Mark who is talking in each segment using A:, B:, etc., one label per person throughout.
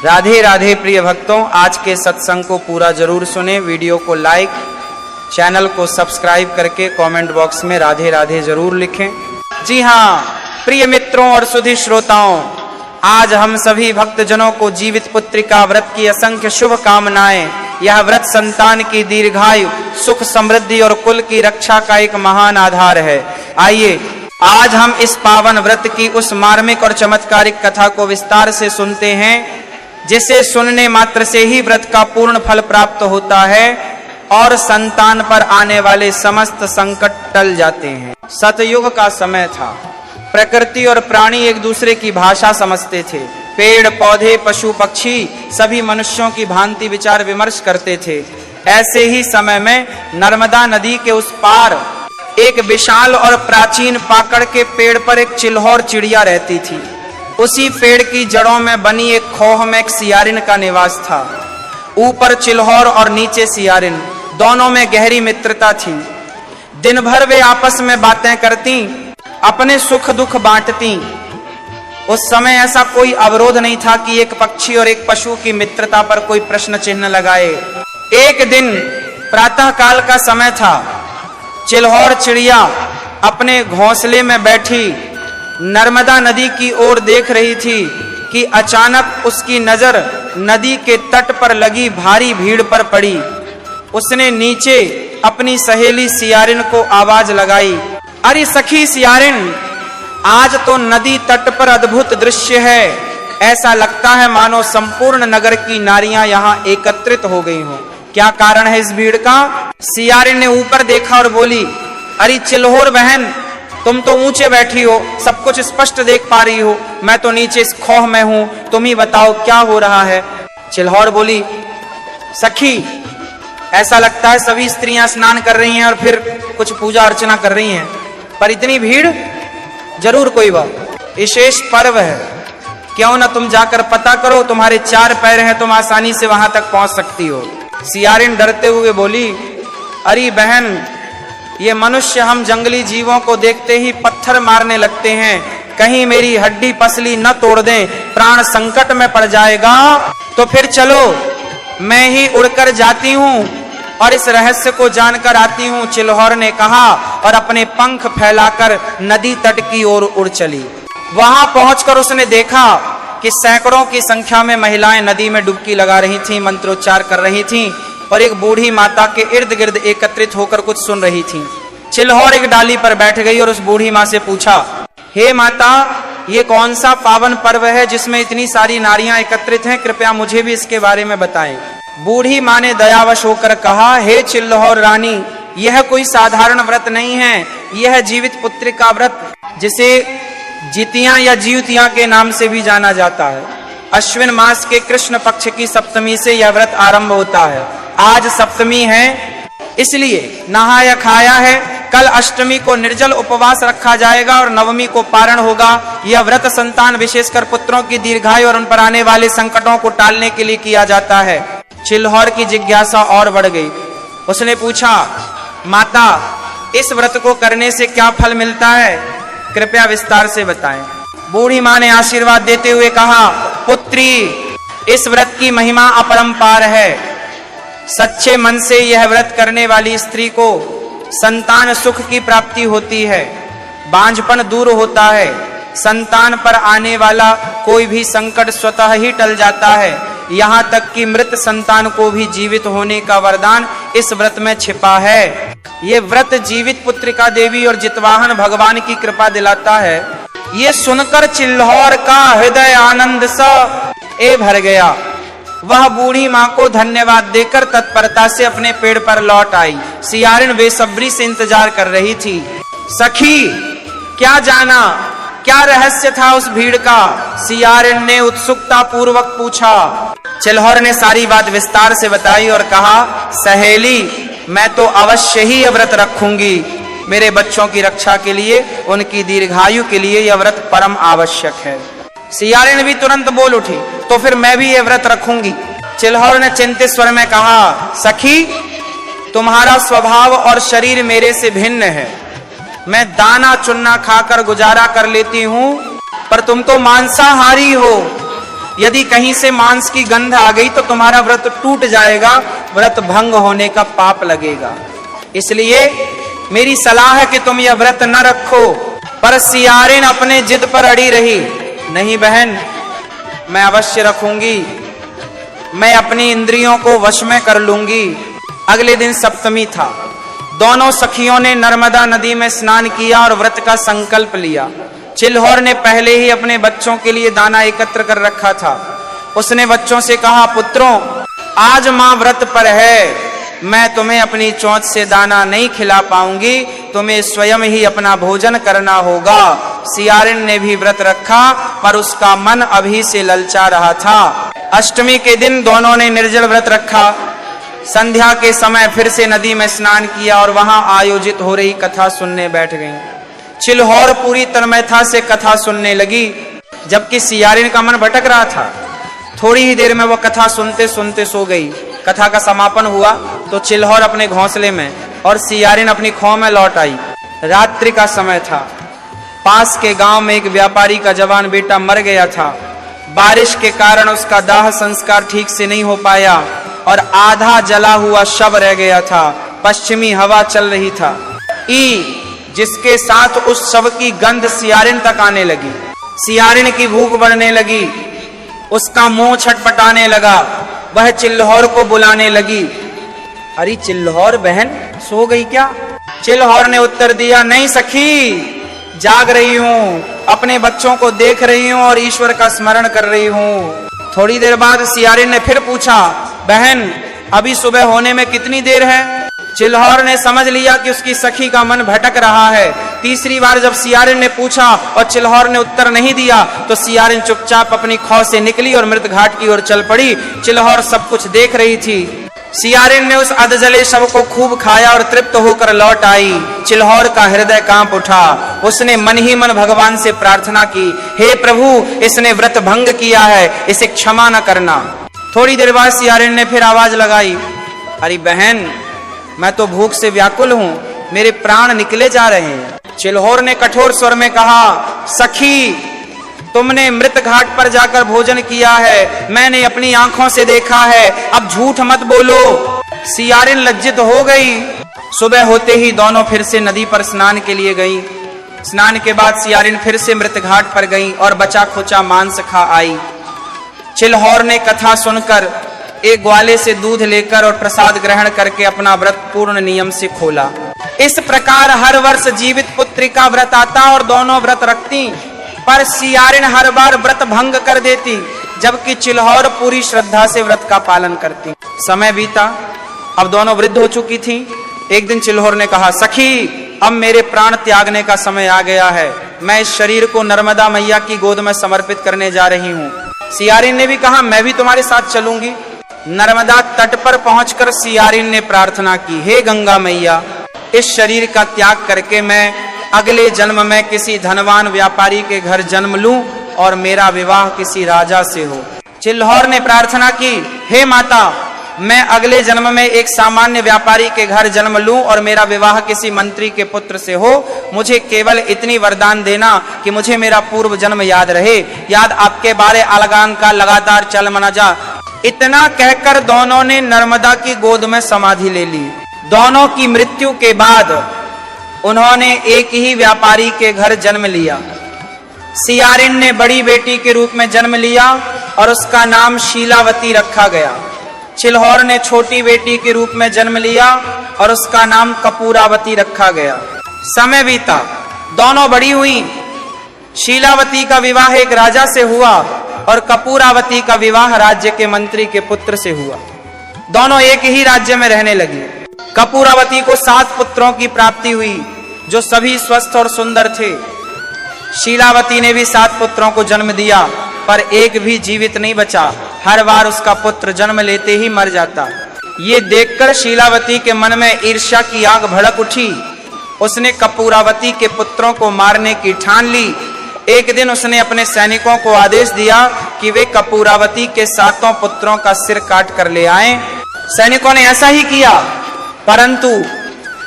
A: राधे राधे प्रिय भक्तों, आज के सत्संग को पूरा जरूर सुने। वीडियो को लाइक, चैनल को सब्सक्राइब करके कमेंट बॉक्स में राधे राधे जरूर लिखें। जी हाँ प्रिय मित्रों और सुधी श्रोताओं, आज हम सभी भक्तजनों को जीवित पुत्रिका व्रत की असंख्य शुभ कामनाएं। यह व्रत संतान की दीर्घायु, सुख, समृद्धि और कुल की रक्षा का एक महान आधार है। आइए आज हम इस पावन व्रत की उस मार्मिक और चमत्कारिक कथा को विस्तार से सुनते हैं, जिसे सुनने मात्र से ही व्रत का पूर्ण फल प्राप्त होता है और संतान पर आने वाले समस्त संकट टल जाते हैं। सतयुग का समय था। प्रकृति और प्राणी एक दूसरे की भाषा समझते थे। पेड़ पौधे, पशु पक्षी सभी मनुष्यों की भांति विचार विमर्श करते थे। ऐसे ही समय में नर्मदा नदी के उस पार एक विशाल और प्राचीन पाकड़ के पेड़ पर एक चिल्हौर चिड़िया रहती थी। उसी पेड़ की जड़ों में बनी एक खोह में एक सियारिन का निवास था। ऊपर चिल्हौर और नीचे सियारिन, दोनों में गहरी मित्रता थी। दिन भर वे आपस में बातें करती, अपने सुख दुख बांटती। उस समय ऐसा कोई अवरोध नहीं था कि एक पक्षी और एक पशु की मित्रता पर कोई प्रश्न चिन्ह लगाए। एक दिन प्रातः काल का समय था। चिल्हौर चिड़िया अपने घोंसले में बैठी नर्मदा नदी की ओर देख रही थी कि अचानक उसकी नजर नदी के तट पर लगी भारी भीड़ पर पड़ी। उसने नीचे अपनी सहेली सियारिन को आवाज लगाई, अरे सखी सियारिन, आज तो नदी तट पर अद्भुत दृश्य है। ऐसा लगता है मानो संपूर्ण नगर की नारियां यहाँ एकत्रित हो गई हों। क्या कारण है इस भीड़ का? सियारिन ने ऊपर देखा और बोली, अरे चिल्हौर बहन, तुम तो ऊंचे बैठी हो, सब कुछ स्पष्ट देख पा रही हो। मैं तो नीचे इस खोह में हूं, तुम ही बताओ क्या हो रहा है। चिल्हौर बोली, सखी, ऐसा लगता है सभी स्त्रियां स्नान कर रही हैं और फिर कुछ पूजा अर्चना कर रही हैं, पर इतनी भीड़, जरूर कोई विशेष पर्व है। क्यों ना तुम जाकर पता करो, तुम्हारे 4 पैर हैं, तुम आसानी से वहां तक पहुंच सकती हो। सियारिन डरते हुए बोली, अरे बहन, ये मनुष्य हम जंगली जीवों को देखते ही पत्थर मारने लगते हैं, कहीं मेरी हड्डी पसली न तोड़ दें, प्राण संकट में पड़ जाएगा। तो फिर चलो, मैं ही उड़कर जाती हूँ और इस रहस्य को जानकर आती हूँ, चिल्हौर ने कहा और अपने पंख फैलाकर नदी तट की ओर उड़ चली। वहां पहुंचकर उसने देखा कि सैकड़ों की संख्या में महिलाएं नदी में डुबकी लगा रही थीं, मंत्रोच्चार कर रही थीं और एक बूढ़ी माता के इर्द गिर्द एकत्रित होकर कुछ सुन रही थीं। चिल्हौर एक डाली पर बैठ गई और उस बूढ़ी माँ से पूछा, हे माता, ये कौन सा पावन पर्व है जिसमें इतनी सारी नारियां एकत्रित हैं? कृपया मुझे भी इसके बारे में बताएं। बूढ़ी माँ ने दयावश होकर कहा, हे चिल्हौर रानी, यह कोई साधारण व्रत नहीं है, यह जीवित पुत्रिका व्रत, जिसे जितियां या जीवतियां के नाम से भी जाना जाता है। अश्विन मास के कृष्ण पक्ष की सप्तमी से यह व्रत आरंभ होता है। आज सप्तमी है, इसलिए नहाया खाया है। कल अष्टमी को निर्जल उपवास रखा जाएगा और नवमी को पारण होगा। यह व्रत संतान, विशेषकर पुत्रों की दीर्घायु और उन पर आने वाले संकटों को टालने के लिए किया जाता है। चिल्हौर की जिज्ञासा और बढ़ गई। उसने पूछा, माता, इस व्रत को करने से क्या फल मिलता है? कृपया विस्तार से बताएं। बूढ़ी माँ ने आशीर्वाद देते हुए कहा, पुत्री, इस व्रत की महिमा अपरंपार है। सच्चे मन से यह व्रत करने वाली स्त्री को संतान सुख की प्राप्ति होती है, बांझपन दूर होता है, संतान पर आने वाला कोई भी संकट स्वतः ही टल जाता है। यहाँ तक कि मृत संतान को भी जीवित होने का वरदान इस व्रत में छिपा है। ये व्रत जीवित पुत्रिका देवी और जितवाहन भगवान की कृपा दिलाता है। ये सुनकर चिल्हौर का हृदय आनंद से भर गया। वह बूढ़ी माँ को धन्यवाद देकर तत्परता से अपने पेड़ पर लौट आई। सियारिन बेसब्री से इंतजार कर रही थी। सखी, क्या जाना, क्या रहस्य था उस भीड़ का? सियारिन ने उत्सुकता पूर्वक पूछा। चिल्हौर ने सारी बात विस्तार से बताई और कहा, सहेली, मैं तो अवश्य ही यह व्रत रखूंगी। मेरे बच्चों की रक्षा के लिए, उनकी दीर्घायु के लिए यह व्रत परम आवश्यक है। सियारिन भी तुरंत बोल उठी, तो फिर मैं भी यह व्रत रखूंगी। चिल्हौर ने चिंतित स्वर में कहा, सखी, तुम्हारा स्वभाव और शरीर मेरे से भिन्न है। मैं दाना चुन्ना खाकर गुजारा कर लेती हूँ, पर तुम तो मांसाहारी हो। यदि कहीं से मांस की गंध आ गई तो तुम्हारा व्रत टूट जाएगा, व्रत भंग होने का पाप लगेगा। इसलिए मेरी सलाह है कि तुम यह व्रत न रखो। पर सियारिन अपने जिद पर अड़ी रही, नहीं बहन, मैं अवश्य रखूंगी, मैं अपनी इंद्रियों को वश में कर लूंगी। अगले दिन सप्तमी था। दोनों सखियों ने नर्मदा नदी में स्नान किया और व्रत का संकल्प लिया। चिल्होर ने पहले ही अपने बच्चों के लिए दाना एकत्र कर रखा था। उसने बच्चों से कहा, पुत्रों, आज मां व्रत पर है, मैं तुम्हें अपनी चोंच से दाना नहीं खिला पाऊंगी, तुम्हें स्वयं ही अपना भोजन करना होगा। सियारिन ने भी व्रत रखा, पर उसका मन अभी से ललचा रहा था। अष्टमी के दिन दोनों ने निर्जल व्रत रखा। संध्या के समय फिर से नदी में स्नान किया और वहां आयोजित हो रही कथा सुनने बैठ गईं। चिल्होर पूरी तन्मयता से कथा सुनने लगी, जबकि सियारिन का मन भटक रहा था। थोड़ी ही देर में वो कथा सुनते सुनते सो गई। कथा का समापन हुआ तो चिल्होर अपने घोंसले में और सियारिन अपनी खौ में लौट आई। रात्रि का समय था। पास के गांव में एक व्यापारी का जवान बेटा मर गया था। बारिश के कारण उसका दाह संस्कार ठीक से नहीं हो पाया और आधा जला हुआ शव रह गया था। पश्चिमी हवा चल रही था, जिसके साथ उस शव की गंध सियारिन तक आने लगी। सियारिन की भूख बढ़ने लगी, उसका मुंह छटपटाने लगा। वह चिल्होर को बुलाने लगी। अरे चिल्होर बहन, सो गई क्या? चिल्होर ने उत्तर दिया, नहीं सखी, जाग रही हूँ, अपने बच्चों को देख रही हूँ और ईश्वर का स्मरण कर रही हूँ। थोड़ी देर बाद सियारिन ने फिर पूछा, बहन, अभी सुबह होने में कितनी देर है? चिल्होर ने समझ लिया कि उसकी सखी का मन भटक रहा है। तीसरी बार जब सियारिन ने पूछा और चिल्होर ने उत्तर नहीं दिया तो सियारिन चुपचाप अपनी खौ से निकली और मृत घाट की ओर चल पड़ी। चिल्होर सब कुछ देख रही थी। सियारिन ने उस अधजले शव को खूब खाया और तृप्त होकर लौट आई। चिल्होर का हृदय कांप उठा। उसने मन ही मन भगवान से प्रार्थना की, हे प्रभु, इसने व्रत भंग किया है, इसे क्षमा न करना। थोड़ी देर बाद सियारिन ने फिर आवाज लगाई, अरे बहन, मैं तो भूख से व्याकुल हूँ, मेरे प्राण निकले जा रहे हैं। चिल्होर ने कठोर स्वर में कहा, सखी, तुमने मृत घाट पर जाकर भोजन किया है, मैंने अपनी आंखों से देखा है, अब झूठ मत बोलो। सियारिन लज्जित हो गई। सुबह होते ही दोनों फिर से नदी पर स्नान के लिए गई। स्नान के बाद सियारिन फिर से मृत घाट पर गई और बचा खुचा मांस खा आई। चिल्होर ने कथा सुनकर एक ग्वाले से दूध लेकर और प्रसाद ग्रहण करके अपना व्रत पूर्ण नियम से खोला। इस प्रकार हर वर्ष जीवित पुत्री का व्रत आता और दोनों व्रत रखती, पर सियारिन हर बार व्रत भंग कर देती, जबकि चिल्होर पूरी श्रद्धा से व्रत का पालन करती। समय बीता, अब दोनों वृद्ध हो चुकी थी। एक दिन चिल्होर ने कहा, सखी, अब मेरे प्राण त्यागने का समय आ गया है, मैं इस शरीर को नर्मदा मैया की गोद में समर्पित करने जा रही हूँ। सियारिन ने भी कहा, मैं भी तुम्हारे साथ चलूंगी। नर्मदा तट पर पहुंचकर सियारिन ने प्रार्थना की, हे गंगा मैया, इस शरीर का त्याग करके मैं अगले जन्म में किसी धनवान व्यापारी के घर जन्म लूं और मेरा विवाह किसी राजा से हो। चिल्होर ने प्रार्थना की, हे माता, मैं अगले जन्म में एक सामान्य व्यापारी के घर जन्म लूं और मेरा विवाह किसी मंत्री के पुत्र से हो। मुझे केवल इतनी वरदान देना कि मुझे मेरा पूर्व जन्म याद रहे, याद आपके बारे अलगान का लगातार चल मना जा। इतना कहकर दोनों ने नर्मदा की गोद में समाधि ले ली। दोनों की मृत्यु के बाद उन्होंने एक ही व्यापारी के घर जन्म लिया। सियारिन ने बड़ी बेटी के रूप में जन्म लिया और उसका नाम शीलावती रखा गया। चिल्होर ने छोटी बेटी के रूप में जन्म लिया और उसका नाम कपूरावती रखा गया। समय बीता, दोनों बड़ी हुई। शीलावती का विवाह एक राजा से हुआ और कपूरावती का विवाह राज्य के मंत्री के पुत्र से हुआ। दोनों एक ही राज्य में रहने लगी। कपूरावती को 7 पुत्रों की प्राप्ति हुई, जो सभी स्वस्थ और सुंदर थे। शीलावती ने भी 7 पुत्रों को जन्म दिया, पर एक भी जीवित नहीं बचा। हर बार उसका पुत्र जन्म लेते ही मर जाता। ये देखकर शीलावती के मन में ईर्ष्या की आग भड़क उठी। उसने कपूरावती के पुत्रों को मारने की ठान ली। एक दिन उसने अपने सैनिकों को आदेश दिया कि वे कपूरावती के 7 पुत्रों का सिर काट कर ले आएं। सैनिकों ने ऐसा ही किया, परंतु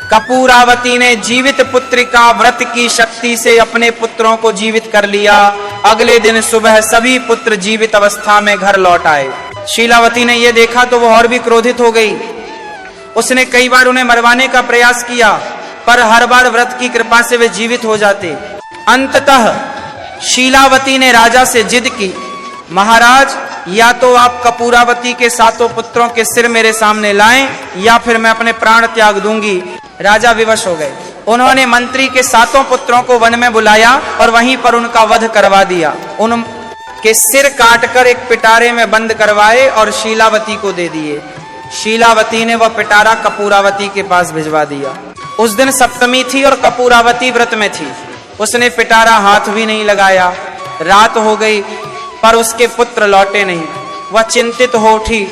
A: कपूरावती ने जीवित पुत्री का व्रत की शक्ति से अपने पुत्रों को जीवित कर लिया अगले दिन सुबह सभी पुत्र जीवित अवस्था में घर लौट आए। शीलावती ने यह देखा तो वह और भी क्रोधित हो गई। उसने कई बार उन्हें मरवाने का प्रयास किया, पर हर बार व्रत की कृपा से वे जीवित हो जाते। अंततः शीलावती ने राजा से जिद की, महाराज, या तो आप कपूरावती के 7 पुत्रों के सिर मेरे सामने लाएं, या फिर मैं अपने प्राण त्याग दूंगी। राजा विवश हो गए। उन्होंने मंत्री के 7 पुत्रों को वन में बुलाया और वहीं पर उनका वध करवा दिया। उनके सिर काटकर एक पिटारे में बंद करवाए और शीलावती को दे दिए। शीलावती ने वह पिटारा कपूरावती के पास भिजवा दिया। उस दिन सप्तमी थी और कपूरावती व्रत में थी। उसने पिटारा हाथ भी नहीं लगाया। रात हो गई पर उसके पुत्र लौटे नहीं। वह चिंतित हो उठी।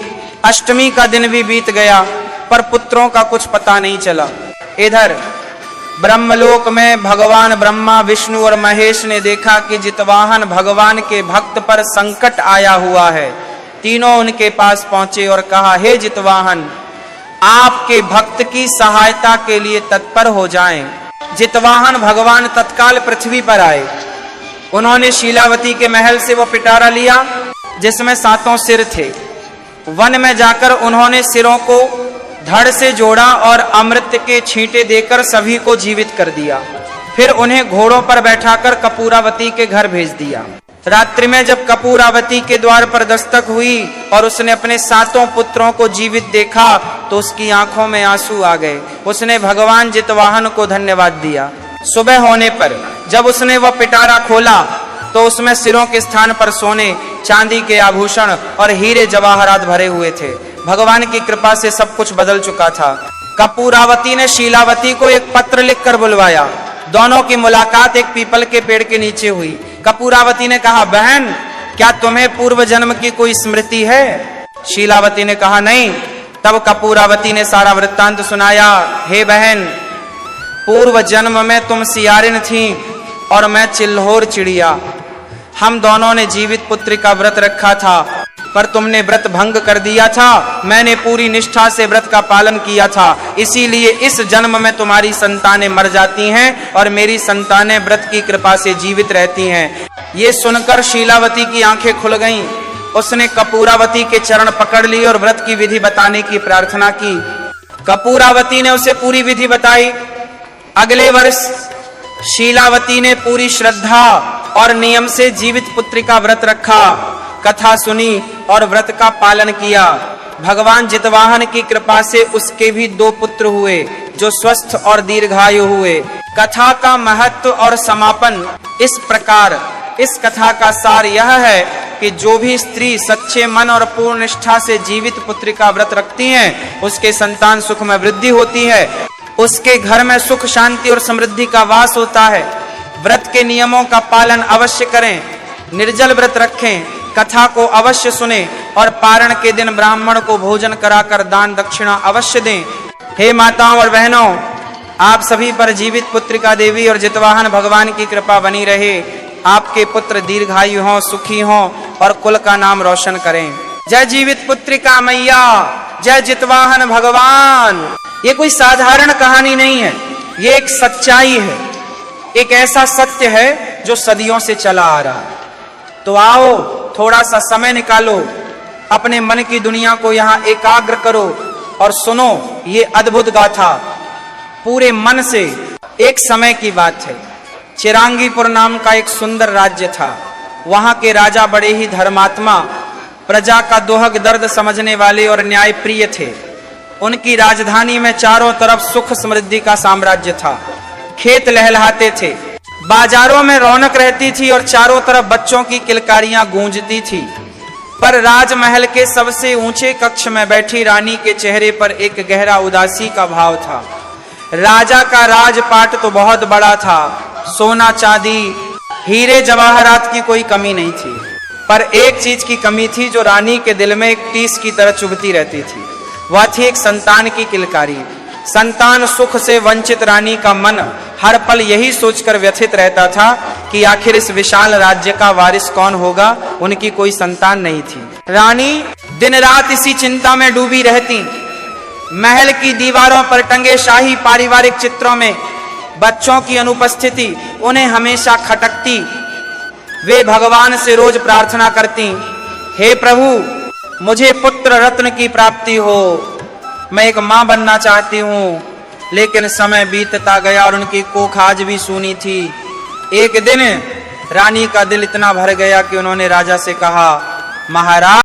A: अष्टमी का दिन भी बीत गया पर पुत्रों का कुछ पता नहीं चला। इधर ब्रह्मलोक में भगवान ब्रह्मा, विष्णु और महेश ने देखा कि जितवाहन भगवान के भक्त पर संकट आया हुआ है। तीनों उनके पास पहुंचे और कहा, हे जितवाहन, आपके भक्त की सहायता के लिए तत्पर हो जाएं। जितवाहन भगवान तत्काल पृथ्वी पर आए। उन्होंने शीलावती के महल से वो पिटारा लिया जिसमें 7 सिर थे। वन में जाकर उन्होंने सिरों को धड़ से जोड़ा और अमृत के छींटे देकर सभी को जीवित कर दिया। फिर उन्हें घोड़ों पर बैठाकर कपूरावती के घर भेज दिया। रात्रि में जब कपूरावती के द्वार पर दस्तक हुई और उसने अपने 7 पुत्रों को जीवित देखा तो उसकी आंखों में आंसू आ गए। उसने भगवान जितवाहन को धन्यवाद दिया। सुबह होने पर जब उसने वह पिटारा खोला तो उसमें सिरों के स्थान पर सोने, चांदी के आभूषण और हीरे जवाहरात भरे हुए थे। भगवान की कृपा से सब कुछ बदल चुका था। कपूरावती ने शीलावती को एक पत्र लिखकर बुलवाया। दोनों की मुलाकात एक पीपल के पेड़ के नीचे हुई। कपूरावती ने कहा, बहन, क्या तुम्हें पूर्व जन्म की कोई स्मृति है? शीलावती ने कहा, नहीं। तब कपूरावती ने सारा वृत्तांत सुनाया। हे बहन, पूर्व जन्म में तुम सियारिन थी और मैं चिल्होर चिड़िया। हम दोनों ने जीवित पुत्र का व्रत रखा था, पर तुमने व्रत भंग कर दिया था। मैंने पूरी निष्ठा से व्रत का पालन किया था, इसीलिए इस जन्म में तुम्हारी संतानें मर जाती हैं और मेरी संतानें व्रत की कृपा से जीवित रहती हैं। ये सुनकर शीलावती की आंखें खुल गईं। उसने कपूरावती के चरण पकड़ लिए और व्रत की विधि बताने की प्रार्थना की। कपूरावती ने उसे पूरी विधि बताई। अगले वर्ष शीलावती ने पूरी श्रद्धा और नियम से जीवित पुत्री का व्रत रखा, कथा सुनी और व्रत का पालन किया। भगवान जितवाहन की कृपा से उसके भी 2 पुत्र हुए जो स्वस्थ और दीर्घायु हुए। कथा का महत्व और समापन इस प्रकार। इस कथा का सार यह है कि जो भी स्त्री सच्चे मन और पूर्ण निष्ठा से जीवित पुत्र का व्रत रखती हैं, उसके संतान सुख में वृद्धि होती है, उसके घर में सुख, शांति और समृद्धि का वास होता है। व्रत के नियमों का पालन अवश्य करें, निर्जल व्रत रखें, कथा को अवश्य सुने और पारण के दिन ब्राह्मण को भोजन कराकर दान दक्षिणा अवश्य दें। हे माताओं और बहनों, आप सभी पर जीवित पुत्रिका देवी और जितवाहन भगवान की कृपा बनी रहे। आपके पुत्र दीर्घायु हों, सुखी हों और कुल का नाम रोशन करें। जय जीवित पुत्रिका मैया, जय जितवाहन भगवान। ये कोई साधारण कहानी नहीं है, ये एक सच्चाई है, एक ऐसा सत्य है जो सदियों से चला आ रहा है। तो आओ, थोड़ा सा समय निकालो, अपने मन की दुनिया को यहाँ एकाग्र करो और सुनो ये अद्भुत गाथा पूरे मन से। एक समय की बात है, चिरांगीपुर नाम का एक सुंदर राज्य था। वहां के राजा बड़े ही धर्मात्मा, प्रजा का दुहक दर्द समझने वाले और न्यायप्रिय थे। उनकी राजधानी में चारों तरफ सुख समृद्धि का साम्राज्य था। खेत लहलहाते थे, बाजारों में रौनक रहती थी और चारों तरफ बच्चों की किलकारियां गूंजती थी। पर राजमहल के सबसे ऊंचे कक्ष में बैठी रानी के चेहरे पर एक गहरा उदासी का भाव था। राजा का राजपाट तो बहुत बड़ा था, सोना चांदी हीरे जवाहरात की कोई कमी नहीं थी, पर एक चीज की कमी थी जो रानी के दिल में एक टीस की तरह चुभती रहती थी। वह थी एक संतान की किलकारी। संतान सुख से वंचित रानी का मन हर पल यही सोचकर व्यथित रहता था कि आखिर इस विशाल राज्य का वारिस कौन होगा। उनकी कोई संतान नहीं थी। रानी दिन रात इसी चिंता में डूबी रहती। महल की दीवारों पर टंगे शाही पारिवारिक चित्रों में बच्चों की अनुपस्थिति उन्हें हमेशा खटकती। वे भगवान से रोज प्रार्थना करती, हे प्रभु मुझे पुत्र रत्न की प्राप्ति हो, मैं एक मां बनना चाहती हूँ। लेकिन समय बीतता गया और उनकी कोख आज भी सूनी थी। एक दिन रानी का दिल इतना भर गया कि उन्होंने राजा से कहा, महाराज